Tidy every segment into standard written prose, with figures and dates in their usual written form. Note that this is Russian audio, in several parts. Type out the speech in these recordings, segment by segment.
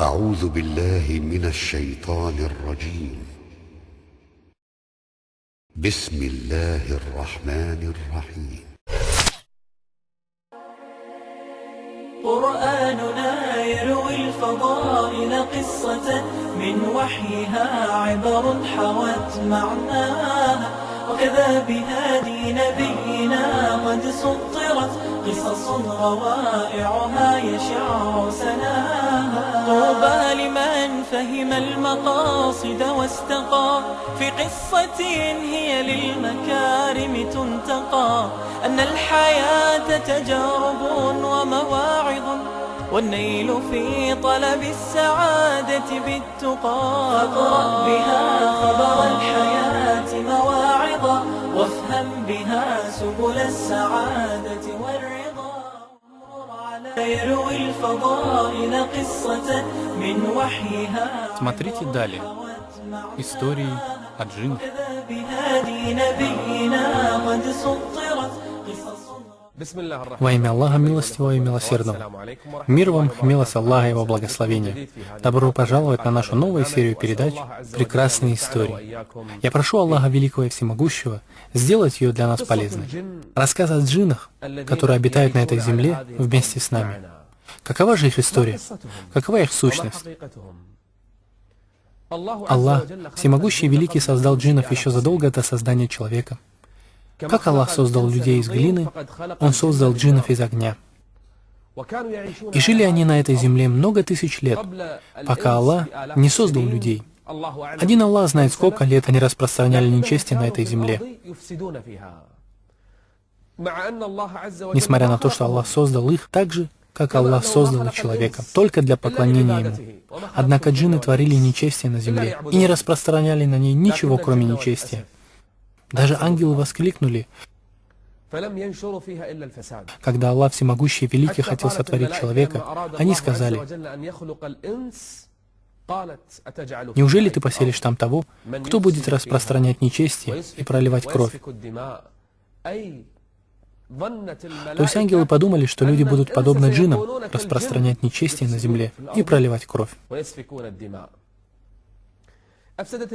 أعوذ بالله من الشيطان الرجيم. بسم الله الرحمن الرحيم. قرآننا يروي الفضائل قصة من وحيها عبر حوت معناها، وكذا بهادي نبينا قد سطرت قصص روائعها يشع سناها. طوبى لمن فهم المقاصد واستقى في قصة هي للمكارم تنتقى، أن الحياة تجارب ومواعظ، والنيل في طلب السعادة بالتقى. فاقرأ بها خبر الحياة مواعظا، وافهم بها سبل السعادة والرضا. يروي الفضائل قصة من وحيها. Смотрите далее. Истории о джиннах. بهادي نبينا قد سطرت قصص. Во имя Аллаха Милостивого и Милосердного. Мир вам, милость Аллаха и Его благословение. Добро пожаловать на нашу новую серию передач «Прекрасные истории». Я прошу Аллаха Великого и Всемогущего сделать ее для нас полезной. Рассказ о джиннах, которые обитают на этой земле вместе с нами. Какова же их история? Какова их сущность? Аллах, Всемогущий и Великий, создал джиннов еще задолго до создания человека. Как Аллах создал людей из глины, Он создал джиннов из огня. И жили они на этой земле много тысяч лет, пока Аллах не создал людей. Один Аллах знает, сколько лет они распространяли нечестие на этой земле. Несмотря на то, что Аллах создал их так же, как Аллах создал и человека, только для поклонения Ему. Однако джинны творили нечестие на земле и не распространяли на ней ничего, кроме нечестия. Даже ангелы воскликнули, когда Аллах Всемогущий и Великий хотел сотворить человека. Они сказали: «Неужели ты поселишь там того, кто будет распространять нечестие и проливать кровь?» То есть ангелы подумали, что люди будут подобно джиннам распространять нечестие на земле и проливать кровь.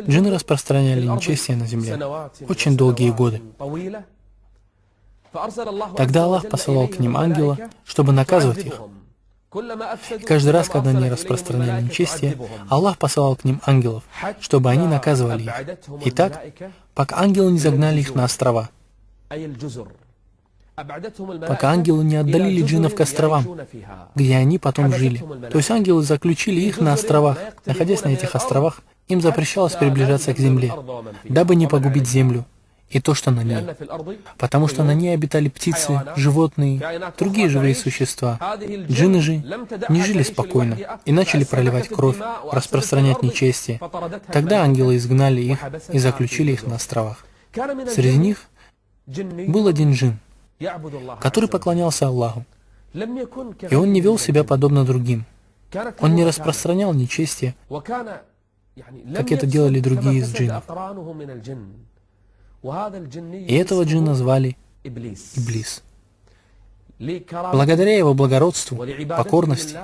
Джинны распространяли нечестие на земле очень долгие годы. Тогда Аллах посылал к ним ангела, чтобы наказывать их. И каждый раз, когда они распространяли нечестие, Аллах посылал к ним ангелов, чтобы они наказывали их. И так, пока ангелы не загнали их на острова. Пока ангелы не отдалили джиннов к островам, где они потом жили. То есть ангелы заключили их на островах. Находясь на этих островах, им запрещалось приближаться к земле, дабы не погубить землю и то, что на ней. Потому что на ней обитали птицы, животные, другие живые существа. Джинны же не жили спокойно и начали проливать кровь, распространять нечестие. Тогда ангелы изгнали их и заключили их на островах. Среди них был один джин, который поклонялся Аллаху. И он не вел себя подобно другим. Он не распространял нечестие, как это делали другие из джиннов. И этого джинна звали Иблис. Благодаря его благородству, покорности,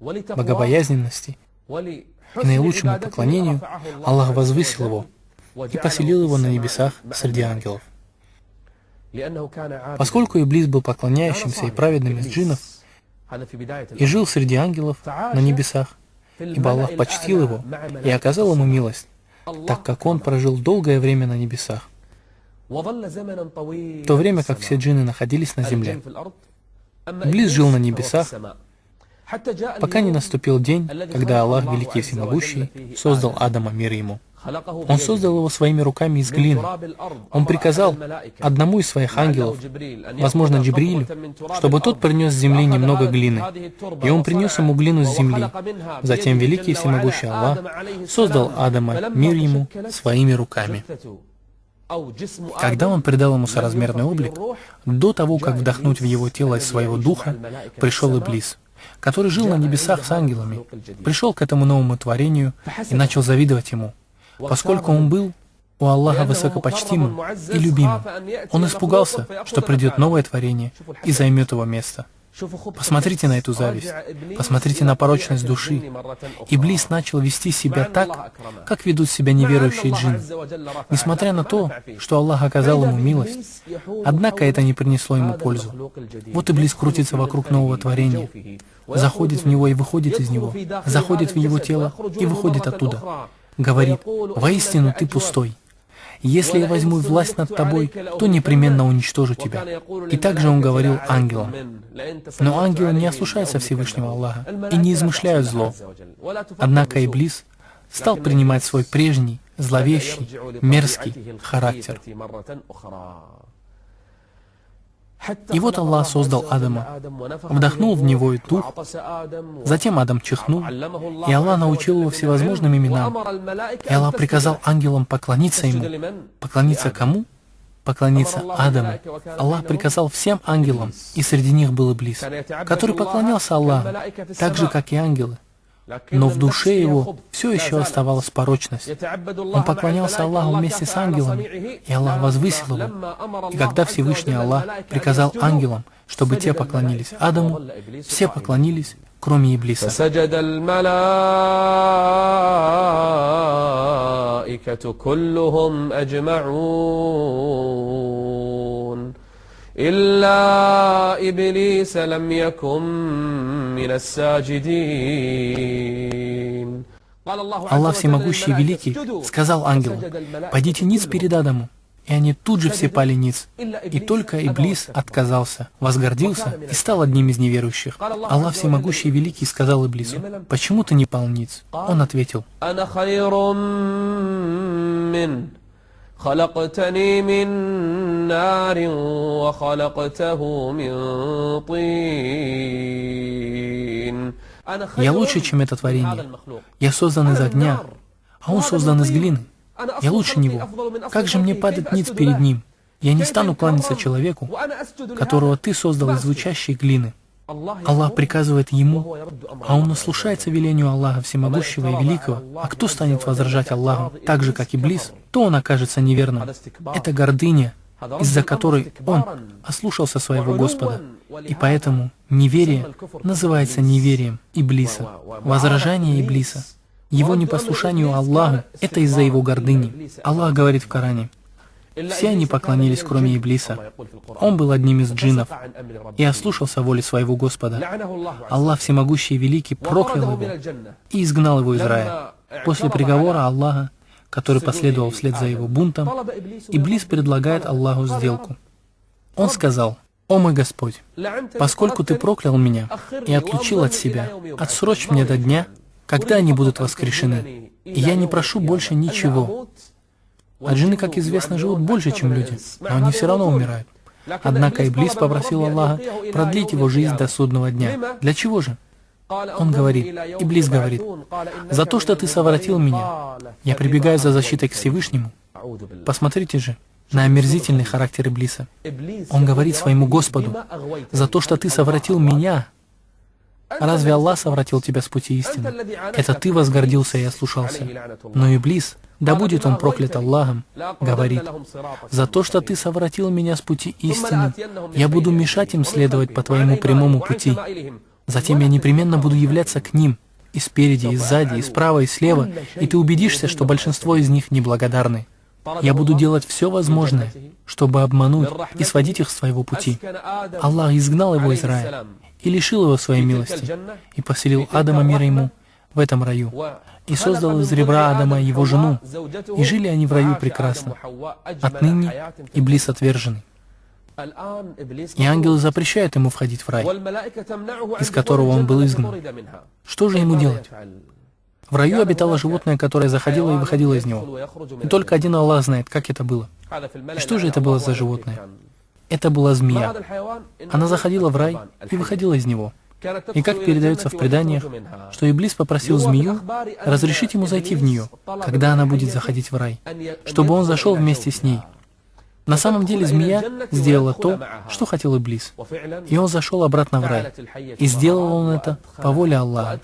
богобоязненности и наилучшему поклонению, Аллах возвысил его и поселил его на небесах среди ангелов. Поскольку Иблис был поклоняющимся и праведным из джиннов и жил среди ангелов на небесах, ибо Аллах почтил его и оказал ему милость, так как он прожил долгое время на небесах, в то время как все джинны находились на земле. Иблис жил на небесах, пока не наступил день, когда Аллах, Великий и Всемогущий, создал Адама, мир ему. Он создал его своими руками из глины. Он приказал одному из своих ангелов, возможно, Джибрилю, чтобы тот принес с земли немного глины. И он принес ему глину с земли. Затем Великий и Всемогущий Аллах создал Адама, мир ему, своими руками. Когда он придал ему соразмерный облик, до того, как вдохнуть в его тело из своего духа, пришел Иблис, который жил на небесах с ангелами, пришел к этому новому творению и начал завидовать ему, поскольку он был у Аллаха высокопочтимым и любимым. Он испугался, что придет новое творение и займет его место. Посмотрите на эту зависть, посмотрите на порочность души. Иблис начал вести себя так, как ведут себя неверующие джинны. Несмотря на то, что Аллах оказал ему милость, однако это не принесло ему пользу. Вот Иблис крутится вокруг нового творения, заходит в него и выходит из него, заходит в его тело и выходит оттуда. Говорит: «Воистину ты пустой. Если я возьму власть над тобой, то непременно уничтожу тебя». И также он говорил ангелам. Но ангелы не ослушаются Всевышнего Аллаха и не измышляют зло. Однако Иблис стал принимать свой прежний, зловещий, мерзкий характер. И вот Аллах создал Адама, вдохнул в него дух, затем Адам чихнул, и Аллах научил его всевозможным именам. И Аллах приказал ангелам поклониться ему. Поклониться кому? Поклониться Адаму. Аллах приказал всем ангелам, и среди них был Иблис, который поклонялся Аллаху, так же, как и ангелы. Но в душе его все еще оставалась порочность. Он поклонялся Аллаху вместе с ангелами, и Аллах возвысил его. И когда Всевышний Аллах приказал ангелам, чтобы те поклонились Адаму, все поклонились, кроме Иблиса. إلا إبليس لم يكن من الساجدين. Аллах Всемогущий и Великий сказал ангелам: «Пойдите ниц перед Адамом». И они тут же все пали ниц. И только Иблис отказался, возгордился и стал одним из неверующих. Аллах Всемогущий и Великий сказал Иблису: «Почему ты не пал ниц?» Он ответил: خلقتني من نار وخلقته من طين. «Я лучше, чем это творение. Я создан из огня, а он создан из глины. Я лучше него. Как же мне падать ниц перед ним? Я не стану кланяться человеку, которого ты создал из звучащей глины». Аллах приказывает ему, а он наслушается велению Аллаха Всемогущего и Великого. А кто станет возражать Аллаху, так же, как Иблис, то он окажется неверным. Это гордыня, из-за которой он ослушался своего Господа. И поэтому неверие называется неверием Иблиса. Возражание Иблиса, его непослушанию Аллаху, это из-за его гордыни. Аллах говорит в Коране: «Все они поклонились, кроме Иблиса. Он был одним из джиннов и ослушался воли своего Господа. Аллах Всемогущий и Великий проклял его и изгнал его из рая». После приговора Аллаха, который последовал вслед за его бунтом, Иблис предлагает Аллаху сделку. Он сказал: «О мой Господь, поскольку ты проклял меня и отлучил от себя, отсрочь мне до дня, когда они будут воскрешены, и я не прошу больше ничего». А джинны, как известно, живут больше, чем люди, но они все равно умирают. Однако Иблис попросил Аллаха продлить его жизнь до судного дня. Для чего же? Он говорит, Иблис говорит: «За то, что ты совратил меня, я прибегаю за защитой к Всевышнему». Посмотрите же на омерзительный характер Иблиса. Он говорит своему Господу: «За то, что ты совратил меня». Разве Аллах совратил тебя с пути истины? Это ты возгордился и ослушался. Но Иблис, да будет он проклят Аллахом, говорит: «За то, что ты совратил меня с пути истины, я буду мешать им следовать по твоему прямому пути. Затем я непременно буду являться к ним, и спереди, и сзади, и справа, и слева, и ты убедишься, что большинство из них неблагодарны. Я буду делать все возможное, чтобы обмануть и сводить их с своего пути». Аллах изгнал его из рая и лишил его своей милости, и поселил Адама, мир ему, в этом раю, и создал из ребра Адама его жену, и жили они в раю прекрасно. Отныне Иблис отверженный. И ангелы запрещают ему входить в рай, из которого он был изгнан. Что же ему делать? В раю обитало животное, которое заходило и выходило из него. И только один Аллах знает, как это было. И что же это было за животное? Это была змея. Она заходила в рай и выходила из него. И как передается в преданиях, что Иблис попросил змею разрешить ему зайти в нее, когда она будет заходить в рай, чтобы он зашел вместе с ней. На самом деле змея сделала то, что хотел Иблис, и он зашел обратно в рай. И сделал он это по воле Аллаха.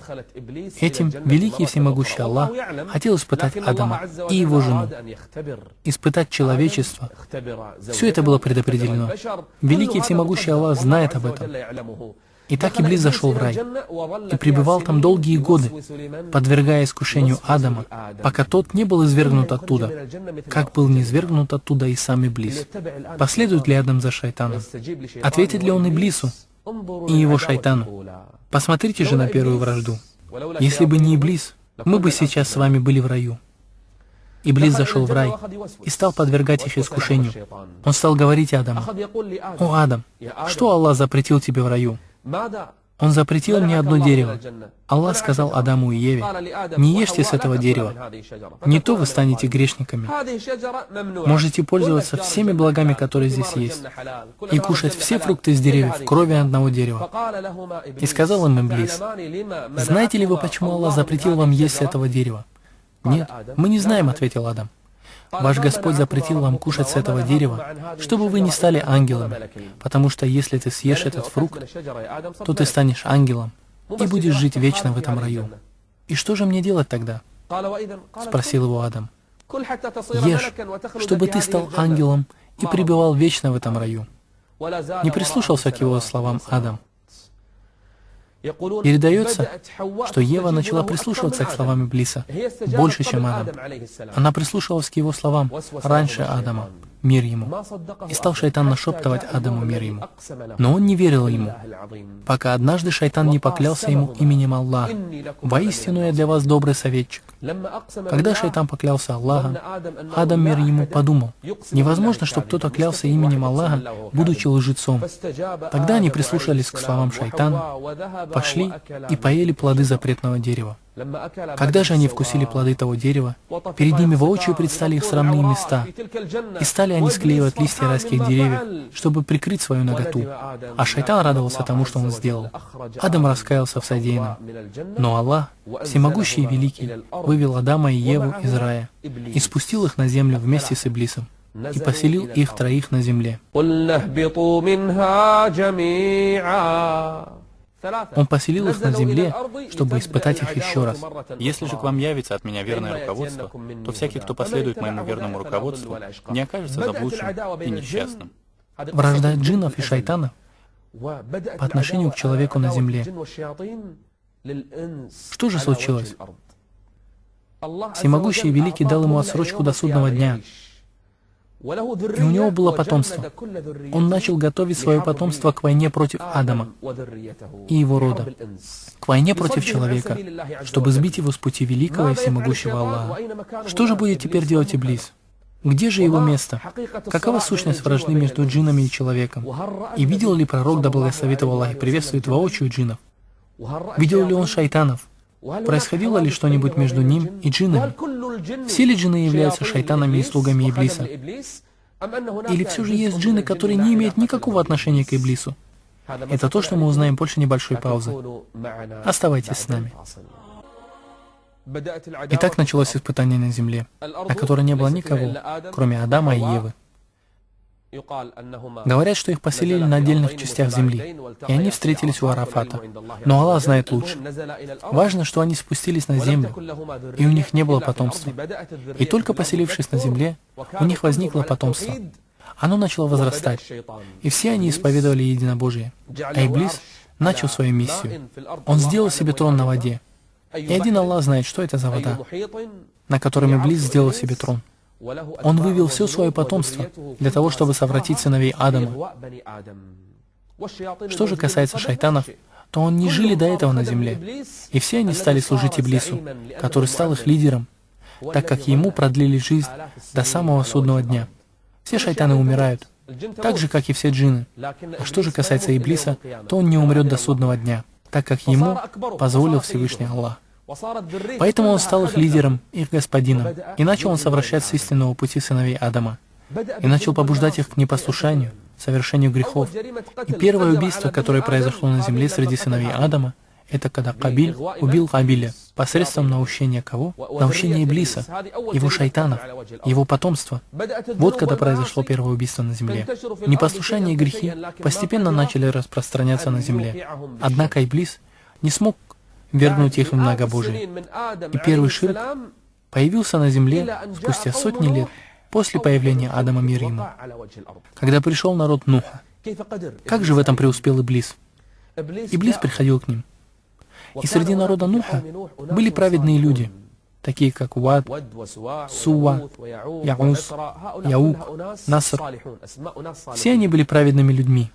Этим великий и всемогущий Аллах хотел испытать Адама и его жену, испытать человечество. Все это было предопределено. Великий и всемогущий Аллах знает об этом. Итак, Иблис зашел в рай и пребывал там долгие годы, подвергая искушению Адама, пока тот не был извергнут оттуда, как был низвергнут оттуда и сам Иблис. Последует ли Адам за шайтаном? Ответит ли он Иблису и его шайтану? Посмотрите же на первую вражду. Если бы не Иблис, мы бы сейчас с вами были в раю. Иблис зашел в рай и стал подвергать их искушению. Он стал говорить Адаму: «О, Адам, что Аллах запретил тебе в раю?» Он запретил мне одно дерево. Аллах сказал Адаму и Еве: «Не ешьте с этого дерева, не то вы станете грешниками. Можете пользоваться всеми благами, которые здесь есть, и кушать все фрукты с деревьев, кроме одного дерева». И сказал им Иблис: «Знаете ли вы, почему Аллах запретил вам есть с этого дерева?» «Нет, мы не знаем», — ответил Адам. «Ваш Господь запретил вам кушать с этого дерева, чтобы вы не стали ангелами, потому что если ты съешь этот фрукт, то ты станешь ангелом и будешь жить вечно в этом раю». «И что же мне делать тогда?» — спросил его Адам. «Ешь, чтобы ты стал ангелом и пребывал вечно в этом раю». Не прислушался к его словам Адам. Передается, что Ева начала прислушиваться к словам Иблиса больше, чем Адам. Она прислушивалась к его словам раньше Адама, мир ему. И стал шайтан нашептывать Адаму, мир ему. Но он не верил ему, пока однажды шайтан не поклялся ему именем Аллаха: «Воистину я для вас добрый советчик». Когда шайтан поклялся Аллахом, Адам, мир ему, подумал: невозможно, чтобы кто-то клялся именем Аллаха, будучи лжецом. Тогда они прислушались к словам шайтана, пошли и поели плоды запретного дерева. Когда же они вкусили плоды того дерева, перед ними воочию предстали их срамные места, и стали они склеивать листья райских деревьев, чтобы прикрыть свою наготу. А шайтан радовался тому, что он сделал. Адам раскаялся в содеянном. Но Аллах, всемогущий и великий, вывел Адама и Еву из рая и спустил их на землю вместе с Иблисом и поселил их троих на земле. Он поселил их на земле, чтобы испытать их еще раз. Если же к вам явится от меня верное руководство, то всякий, кто последует моему верному руководству, не окажется заблудшим и несчастным. Вражда джиннов и шайтанов по отношению к человеку на земле. Что же случилось? Всемогущий и великий дал ему отсрочку до судного дня, и у него было потомство. Он начал готовить свое потомство к войне против Адама и его рода, к войне против человека, чтобы сбить его с пути великого и всемогущего Аллаха. Что же будет теперь делать Иблис? Где же его место? Какова сущность вражды между джиннами и человеком? И видел ли пророк, да благословит его Аллах и приветствует воочию джиннов? Видел ли он шайтанов? Происходило ли что-нибудь между ним и джиннами? Все ли джинны являются шайтанами и слугами Иблиса? Или все же есть джинны, которые не имеют никакого отношения к Иблису? Это то, что мы узнаем после небольшой паузы. Оставайтесь с нами. Итак, началось испытание на земле, на которой не было никого, кроме Адама и Евы. Говорят, что их поселили на отдельных частях земли, и они встретились у Арафата. Но Аллах знает лучше. Важно, что они спустились на землю, и у них не было потомства. И только поселившись на земле, у них возникло потомство. Оно начало возрастать, и все они исповедовали единобожие. А Иблис начал свою миссию. Он сделал себе трон на воде. И один Аллах знает, что это за вода, на котором Иблис сделал себе трон. Он вывел все свое потомство для того, чтобы совратить сыновей Адама. Что же касается шайтанов, то они не жили до этого на земле, и все они стали служить Иблису, который стал их лидером, так как ему продлили жизнь до самого судного дня. Все шайтаны умирают, так же, как и все джинны. А что же касается Иблиса, то он не умрет до судного дня, так как ему позволил Всевышний Аллах. Поэтому он стал их лидером, их господином, и начал он совращать с истинного пути сыновей Адама, и начал побуждать их к непослушанию, совершению грехов. И первое убийство, которое произошло на земле среди сыновей Адама, это когда Кабиль убил Хабиля посредством наущения кого? Наущения Иблиса, его шайтанов, его потомства. Вот когда произошло первое убийство на земле. Непослушание и грехи постепенно начали распространяться на земле. Однако Иблис не смог вернуть их в многобожие. И первый ширк появился на земле спустя сотни лет после появления Адама, мир ему, когда пришел народ Нуха. Как же в этом преуспел Иблис? Иблис приходил к ним. И среди народа Нуха были праведные люди, такие как Уад, Суа, Яус, Яук, Наср. Все они были праведными людьми.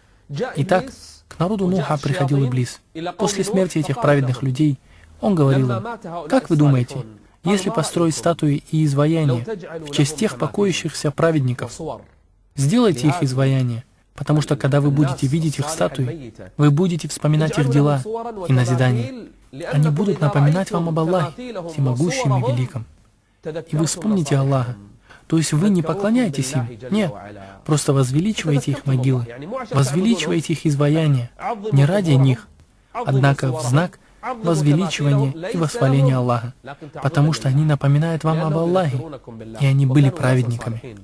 Итак, к народу Нуха приходил Иблис. После смерти этих праведных людей он говорил им: «Как вы думаете, если построить статуи и изваяния в честь тех покоящихся праведников, сделайте их изваяния, потому что когда вы будете видеть их статуи, вы будете вспоминать их дела и назидания. Они будут напоминать вам об Аллахе, всемогущем и великом. И вы вспомните Аллаха. То есть вы не поклоняетесь им, нет, просто возвеличиваете их могилы, возвеличиваете их изваяния, не ради них, однако в знак возвеличивания и восхваления Аллаха, потому что они напоминают вам об Аллахе, и они были праведниками».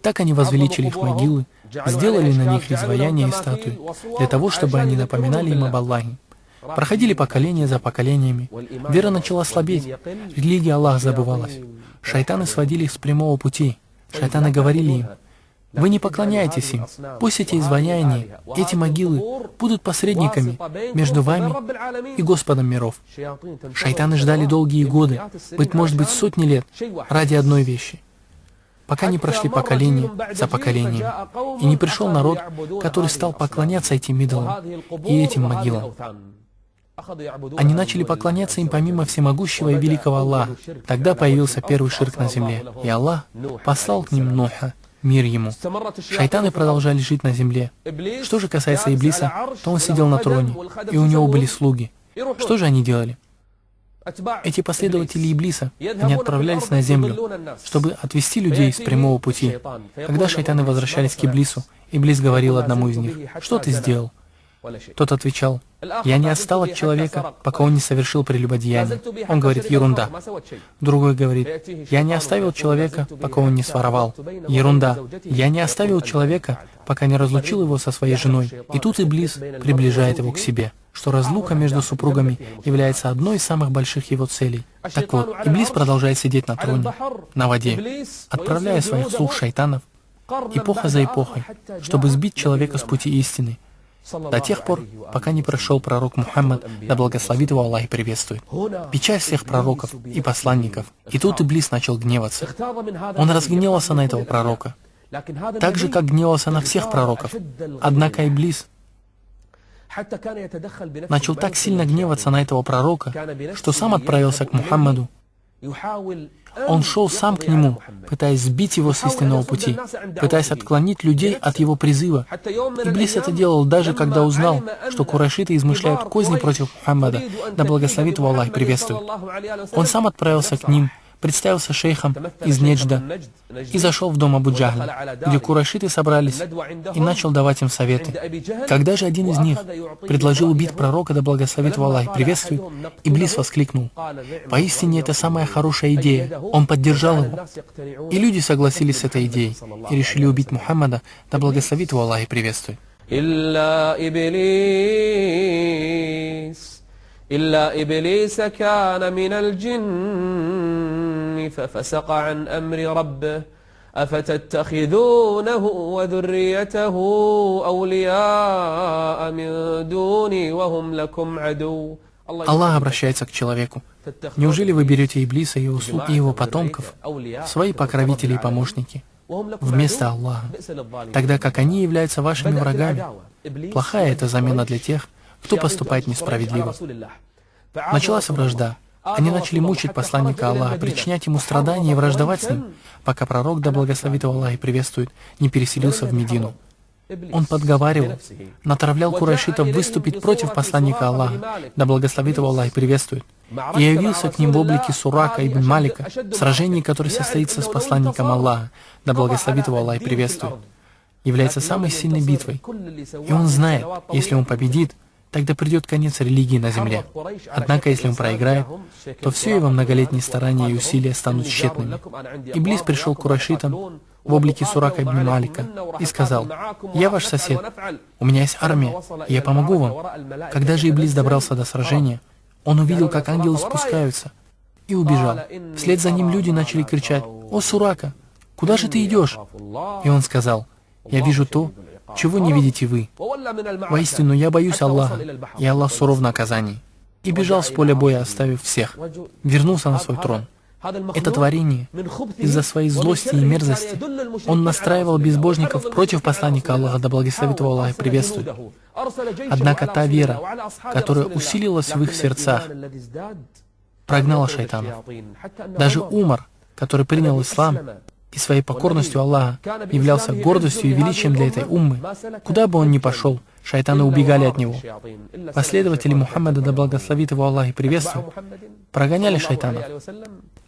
Так они возвеличили их могилы, сделали на них изваяния и статуи, для того, чтобы они напоминали им об Аллахе. Проходили поколения за поколениями, вера начала слабеть, религия Аллаха забывалась. Шайтаны сводили их с прямого пути. Шайтаны говорили им: «Вы не поклоняетесь им, пусть эти изваяния, эти могилы будут посредниками между вами и Господом миров». Шайтаны ждали долгие годы, быть может сотни лет, ради одной вещи, пока не прошли поколения за поколением, и не пришел народ, который стал поклоняться этим идолам и этим могилам. Они начали поклоняться им помимо всемогущего и великого Аллаха. Тогда появился первый ширк на земле, и Аллах послал к ним Нуха, мир ему. Шайтаны продолжали жить на земле. Что же касается Иблиса, то он сидел на троне, и у него были слуги. Что же они делали? Эти последователи Иблиса, они отправлялись на землю, чтобы отвести людей с прямого пути. Когда шайтаны возвращались к Иблису, Иблис говорил одному из них: «Что ты сделал?» Тот отвечал: «Я не отстал от человека, пока он не совершил прелюбодеяние». Он говорит: «Ерунда». Другой говорит: «Я не оставил человека, пока он не своровал». Ерунда. «Я не оставил человека, пока не разлучил его со своей женой». И тут Иблис приближает его к себе, что разлука между супругами является одной из самых больших его целей. Так вот, Иблис продолжает сидеть на троне, на воде, отправляя своих слуг шайтанов, эпоха за эпохой, чтобы сбить человека с пути истины, до тех пор, пока не пришел пророк Мухаммад, да благословит его Аллах и приветствует. Печать всех пророков и посланников. И тут Иблис начал гневаться. Он разгневался на этого пророка, так же, как гневался на всех пророков. Однако Иблис начал так сильно гневаться на этого пророка, что сам отправился к Мухаммаду. Он шел сам к нему, пытаясь сбить его с истинного пути, пытаясь отклонить людей от его призыва. Иблис это делал даже когда узнал, что курайшиты измышляют козни против Мухаммада, да благословит его Аллах и приветствует. Он сам отправился к ним, представился шейхом из Неджда и зашел в дом Абу Джахля, где курайшиты собрались, и начал давать им советы. Когда же один из них предложил убить пророка, да благословит его Аллах и приветствует, Иблис воскликнул: «Поистине это самая хорошая идея». Он поддержал его. И люди согласились с этой идеей и решили убить Мухаммада, да благословит его Аллах и приветствует. إلا إبليس كان من الجن ففسق عن أمر ربه أفتتخذونه وذريته أولياء من دوني وهم لكم عدو. Аллах обращается к человеку: «Неужели вы берете Иблиса и его слуг и его потомков, свои покровители и помощники, вместо Аллаха, тогда как они являются вашими врагами? Плохая это замена для тех, кто поступает несправедливо». Началась вражда. Они начали мучить посланника Аллаха, причинять ему страдания и враждовать с ним, пока пророк, да благословит его Аллах и приветствует, не переселился в Медину. Он подговаривал, натравлял курайшитов выступить против посланника Аллаха, да благословит его Аллах и приветствует, и явился к ним в облике Сурака ибн Малика, в сражении, которое состоится с посланником Аллаха, да благословит его Аллах и приветствует, является самой сильной битвой. И он знает, если он победит, тогда придет конец религии на земле. Однако, если он проиграет, то все его многолетние старания и усилия станут тщетными. Иблис пришел к курайшитам в облике Сурака ибн Малика и сказал: «Я ваш сосед, у меня есть армия, и я помогу вам». Когда же Иблис добрался до сражения, он увидел, как ангелы спускаются, и убежал. Вслед за ним люди начали кричать: «О, Сурака, куда же ты идешь?» И он сказал: «Я вижу то, чего не видите вы? Воистину, я боюсь Аллаха, и Аллах суров в наказании. И бежал с поля боя, оставив всех. Вернулся на свой трон. Это творение, из-за своей злости и мерзости, он настраивал безбожников против посланника Аллаха, да благословит его Аллах и приветствует. Однако та вера, которая усилилась в их сердцах, прогнала шайтанов. Даже Умар, который принял ислам и своей покорностью Аллаха являлся гордостью и величием для этой уммы, куда бы он ни пошел, шайтаны убегали от него. Последователи Мухаммада, да благословит его Аллах и приветствует, прогоняли шайтанов.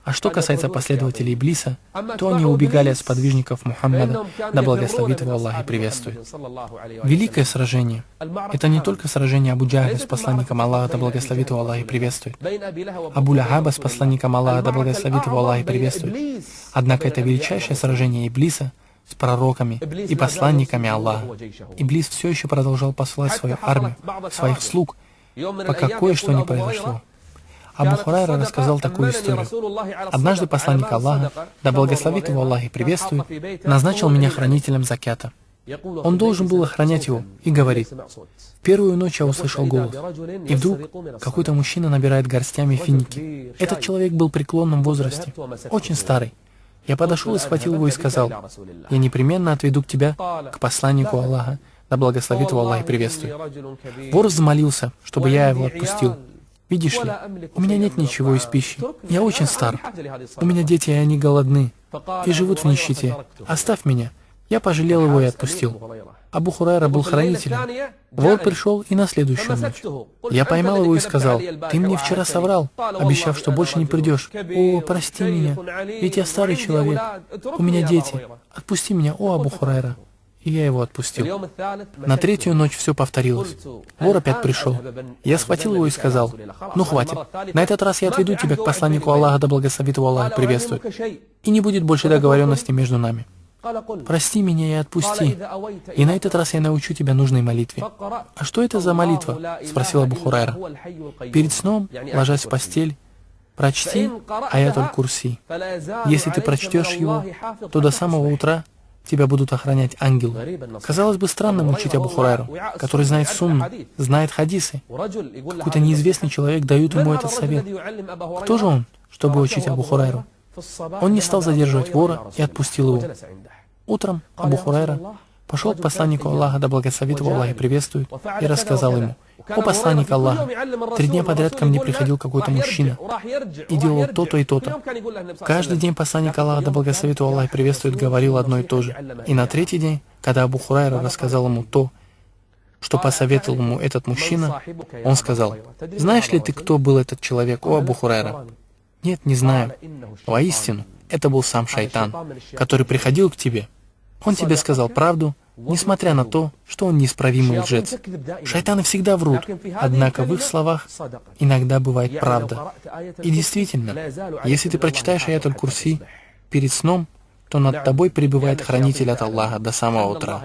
А что касается последователей Иблиса, то они убегали от сподвижников Мухаммада, да благословит его Аллах и приветствует. Великое сражение – это не только сражение Абу Джахля с посланником Аллаха, да благословит его Аллах и приветствует, Абу Лахаба с посланником Аллаха, да благословит его Аллах и приветствует. Однако это величайшее сражение Иблиса с пророками и посланниками Аллаха. Иблис все еще продолжал посылать свою армию, своих слуг, пока кое-что не произошло. Абу Хурайра рассказал такую историю. Однажды посланник Аллаха, да благословит его Аллах и приветствует, назначил меня хранителем закята. Он должен был охранять его и говорит: в первую ночь я услышал голос, и вдруг какой-то мужчина набирает горстями финики. Этот человек был в преклонном возрасте, очень старый. Я подошел и схватил его и сказал: я непременно отведу тебя к посланнику Аллаха, да благословит его Аллах и приветствует. Вор взмолился, чтобы я его отпустил. Видишь ли, у меня нет ничего из пищи. Я очень стар. У меня дети, и они голодны. И живут в нищете. Оставь меня. Я пожалел его и отпустил. Абу Хурайра был хранителем. Вор пришел и на следующую ночь. Я поймал его и сказал: ты мне вчера соврал, обещав, что больше не придешь. О, прости меня, ведь я старый человек. У меня дети. Отпусти меня, о Абу Хурайра. И я его отпустил. На третью ночь все повторилось. Вор опять пришел. Я схватил его и сказал: ну хватит, на этот раз я отведу тебя к посланнику Аллаха, да благословит его Аллах и приветствует. И не будет больше договоренности между нами. Прости меня и отпусти. И на этот раз я научу тебя нужной молитве. А что это за молитва? Спросил Абу Хурайра. Перед сном, ложась в постель, прочти аятуль курси. Если ты прочтешь его, то до самого утра тебя будут охранять ангелы. Казалось бы, странным учить Абу Хурайру, который знает сунну, знает хадисы. Какой-то неизвестный человек дает ему этот совет. Кто же он, чтобы учить Абу Хурайру? Он не стал задерживать вора и отпустил его. Утром Абу Хурайра пошел к посланнику Аллаха, да благословит его Аллах и приветствует, и рассказал ему: о посланник Аллаха, 3 дня подряд ко мне приходил какой-то мужчина и делал то-то и то-то. Каждый день посланник Аллаха, да благословит его Аллах и приветствует, говорил одно и то же. И на 3-й день, когда Абу Хурайра рассказал ему то, что посоветовал ему этот мужчина, он сказал: знаешь ли ты, кто был этот человек, о Абу Хурайра? Нет, не знаю. Воистину, это был сам шайтан, который приходил к тебе. Он тебе сказал правду, несмотря на то, что он неисправимый лжец. Шайтаны всегда врут, однако в их словах иногда бывает правда. И действительно, если ты прочитаешь аятуль курси перед сном, то над тобой пребывает хранитель от Аллаха до самого утра.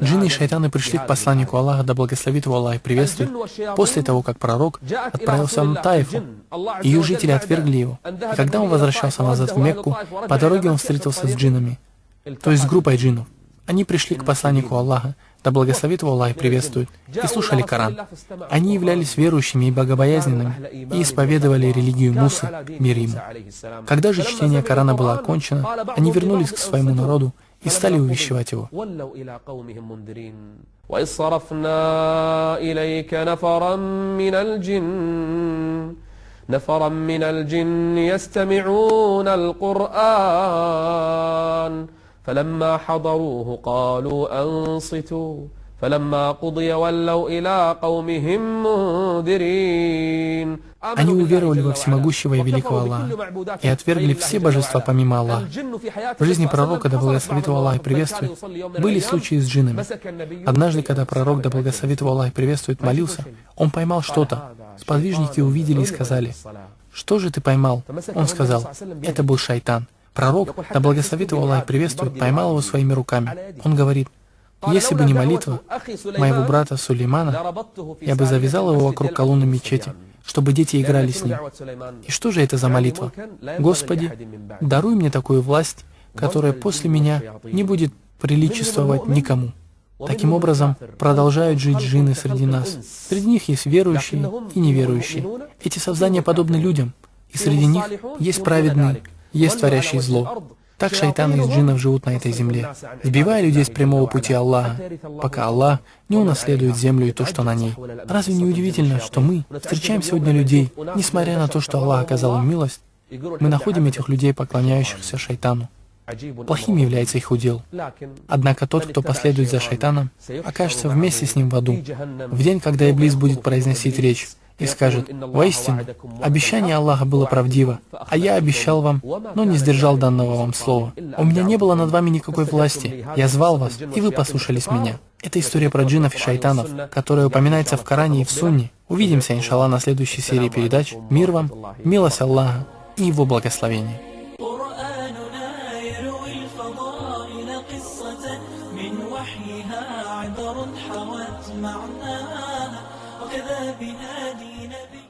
Джинны и шайтаны пришли к посланнику Аллаха, да благословит его Аллах и приветствует, после того, как пророк отправился на Таифу. Ее жители отвергли его. И когда он возвращался назад в Мекку, по дороге он встретился с джиннами, то есть с группой джиннов. Они пришли к посланнику Аллаха, да благословит его Аллах и приветствует, и слушали Коран. Они являлись верующими и богобоязненными, и исповедовали религию Мусы, мир ему. Когда же чтение Корана было окончено, они вернулись к своему народу и стали увещевать его. نفرا من الجن يستمعون القرآن فلما حضروه قالوا أنصتوا فلما قضي ولوا إلى قومهم منذرين. Они уверовали во всемогущего и великого Аллаха и отвергли все божества помимо Аллаха. В жизни пророка, да благословит его Аллах и приветствует, были случаи с джиннами. Однажды, когда пророк, да благословит его Аллах и приветствует, молился, он поймал что-то. Сподвижники увидели и сказали: что же ты поймал? Он сказал: это был шайтан. Пророк, да благословит его Аллах и приветствует, поймал его своими руками. Он говорит: если бы не молитва моего брата Сулеймана, я бы завязал его вокруг колонны мечети, чтобы дети играли с ним. И что же это за молитва? Господи, даруй мне такую власть, которая после меня не будет приличествовать никому. Таким образом, продолжают жить джинны среди нас. Среди них есть верующие и неверующие. Эти создания подобны людям, и среди них есть праведные, есть творящие зло. Так шайтаны из джиннов живут на этой земле, сбивая людей с прямого пути Аллаха, пока Аллах не унаследует землю и то, что на ней. Разве не удивительно, что мы встречаем сегодня людей, несмотря на то, что Аллах оказал им милость, мы находим этих людей, поклоняющихся шайтану. Плохим является их удел. Однако тот, кто последует за шайтаном, окажется вместе с ним в аду, в день, когда Иблис будет произносить речь и скажет: «Воистину, обещание Аллаха было правдиво, а я обещал вам, но не сдержал данного вам слова. У меня не было над вами никакой власти, я звал вас, и вы послушались меня». Это история про джиннов и шайтанов, которая упоминается в Коране и в Сунне. Увидимся, иншаллах, на следующей серии передач. Мир вам, милость Аллаха и Его благословение. قرآننا يروي الفضائل قصة من وحيها عبر حوت معناها وكذا بهادي نبي